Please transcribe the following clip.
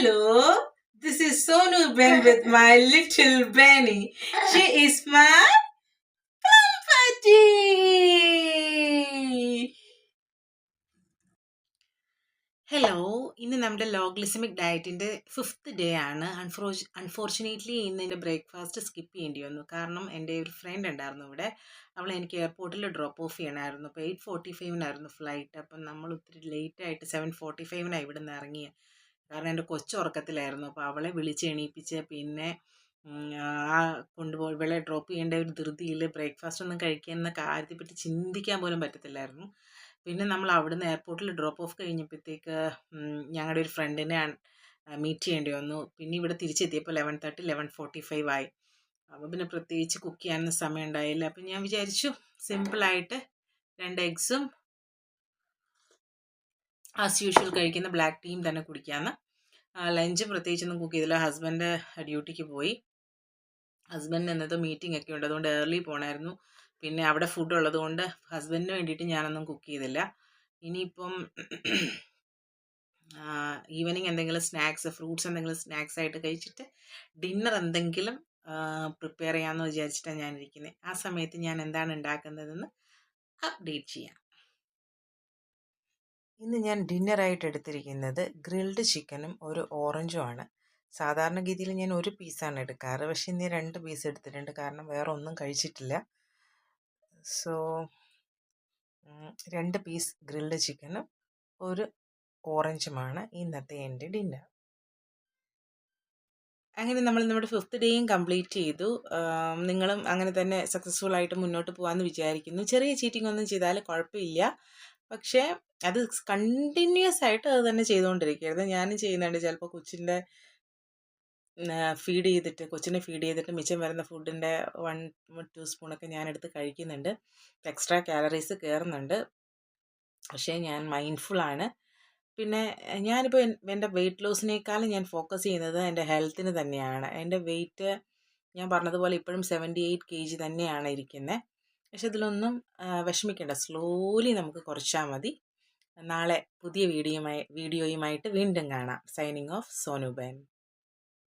Hello, this is Sonu Ben with my little Benny. She is my party. Hello, ഇന്ന് നമ്മുടെ ലോഗ്ലിസമിക് ഡയറ്റിൻ്റെ 5th day ആണ്. Unfortunately ഇന്ന് എൻ്റെ breakfast skip ചെയ്യേണ്ടി വന്നു. കാരണം എൻ്റെ ഒരു ഫ്രണ്ട് ഉണ്ടായിരുന്നു ഇവിടെ. അവളെ എനിക്ക് എയർപോർട്ടിൽ ഡ്രോപ്പ് ഓഫ് ചെയ്യണമായിരുന്നു. അപ്പോൾ 8:45 ഫ്ലൈറ്റ്. അപ്പം നമ്മൾ ഒത്തിരി ലേറ്റായിട്ട് 7:45 ഇവിടെ നിന്ന് ഇറങ്ങിയത്. കാരണം എൻ്റെ കൊച്ചുറക്കത്തിലായിരുന്നു. അപ്പോൾ അവളെ വിളിച്ച് എണീപ്പിച്ച് പിന്നെ കൊണ്ടുപോയി ഇവളെ ഡ്രോപ്പ് ചെയ്യേണ്ട ഒരു ധൃതിയിൽ ബ്രേക്ക്ഫാസ്റ്റ് ഒന്നും കഴിക്കുന്ന കാര്യത്തെപ്പറ്റി ചിന്തിക്കാൻ പോലും പറ്റത്തില്ലായിരുന്നു. പിന്നെ നമ്മൾ അവിടുന്ന് എയർപോർട്ടിൽ ഡ്രോപ്പ് ഓഫ് കഴിഞ്ഞപ്പോഴത്തേക്ക് ഞങ്ങളുടെ ഒരു ഫ്രണ്ടിനെ മീറ്റ് ചെയ്യേണ്ടി വന്നു. പിന്നെ ഇവിടെ തിരിച്ചെത്തിയപ്പോൾ 11:30 11:45 ആയി. അപ്പോൾ പിന്നെ പ്രത്യേകിച്ച് കുക്ക് ചെയ്യാനൊന്നും സമയം ഉണ്ടായില്ല. അപ്പം ഞാൻ വിചാരിച്ചു സിമ്പിളായിട്ട് 2 എഗ്സും ആസ് യൂഷ്വൽ കഴിക്കുന്ന ബ്ലാക്ക് ടീയും തന്നെ കുടിക്കാമെന്ന്. ലഞ്ച് പ്രത്യേകിച്ചൊന്നും കുക്ക് ചെയ്തില്ല. ഹസ്ബൻഡ് ഡ്യൂട്ടിക്ക് പോയി. ഹസ്ബൻഡിന് ഇന്നത്തെ മീറ്റിംഗ് ഒക്കെ ഉണ്ട്, അതുകൊണ്ട് ഏർലി പോകണമായിരുന്നു. പിന്നെ അവിടെ ഫുഡ് ഉള്ളത് കൊണ്ട് ഹസ്ബൻഡിന് വേണ്ടിയിട്ട് ഞാനൊന്നും കുക്ക് ചെയ്തില്ല. ഇനിയിപ്പം ഈവനിങ് എന്തെങ്കിലും സ്നാക്സ്, ഫ്രൂട്ട്സ് എന്തെങ്കിലും സ്നാക്സ് ആയിട്ട് കഴിച്ചിട്ട് ഡിന്നർ എന്തെങ്കിലും പ്രിപ്പയർ ചെയ്യാമെന്ന് വിചാരിച്ചിട്ടാണ് ഞാനിരിക്കുന്നത്. ആ സമയത്ത് ഞാൻ എന്താണ് ഉണ്ടാക്കുന്നതെന്ന് അപ്ഡേറ്റ് ചെയ്യാം. ഇന്ന് ഞാൻ ഡിന്നറായിട്ട് എടുത്തിരിക്കുന്നത് ഗ്രിൽഡ് ചിക്കനും ഒരു ഓറഞ്ചും ആണ്. സാധാരണഗതിയിൽ ഞാൻ ഒരു പീസാണ് എടുക്കാറ്, പക്ഷേ ഇന്ന് 2 പീസ് എടുത്തിട്ടുണ്ട്. കാരണം വേറെ ഒന്നും കഴിച്ചിട്ടില്ല. സോ 2 പീസ് ഗ്രിൽഡ് ചിക്കനും ഒരു ഓറഞ്ചുമാണ് ഇന്നത്തെ എൻ്റെ ഡിന്നർ. അങ്ങനെ നമ്മൾ നമ്മുടെ 5th ഡേയും കംപ്ലീറ്റ് ചെയ്തു. നിങ്ങളും അങ്ങനെ തന്നെ സക്സസ്ഫുൾ ആയിട്ട് മുന്നോട്ട് പോകാമെന്ന് വിചാരിക്കുന്നു. ചെറിയ ചീറ്റിംഗ് ഒന്നും ചെയ്താൽ കുഴപ്പമില്ല, പക്ഷേ അത് കണ്ടിന്യൂസ് ആയിട്ട് അത് തന്നെ ചെയ്തുകൊണ്ടിരിക്കരുത്. ഞാനും ചെയ്യുന്നുണ്ട്. ചിലപ്പോൾ കൊച്ചിനെ ഫീഡ് ചെയ്തിട്ട് മിച്ചം വരുന്ന ഫുഡിൻ്റെ 1-2 സ്പൂണൊക്കെ ഞാനെടുത്ത് കഴിക്കുന്നുണ്ട്. എക്സ്ട്രാ കാലറീസ് കയറുന്നുണ്ട്, പക്ഷേ ഞാൻ മൈൻഡ്ഫുള്ളാണ്. പിന്നെ ഞാനിപ്പോൾ എൻ്റെ വെയിറ്റ് ലോസിനേക്കാളും ഞാൻ ഫോക്കസ് ചെയ്യുന്നത് എൻ്റെ ഹെൽത്തിന് തന്നെയാണ്. എൻ്റെ വെയിറ്റ് ഞാൻ പറഞ്ഞതുപോലെ ഇപ്പോഴും 78 kg തന്നെയാണ് ഇരിക്കുന്നത്. പക്ഷെ ഇതിലൊന്നും വിഷമിക്കേണ്ട, സ്ലോലി നമുക്ക് കുറച്ചാൽ മതി. നാളെ പുതിയ വീഡിയോയുമായിട്ട് വീണ്ടും കാണാം. Signing off, Sonu Ben.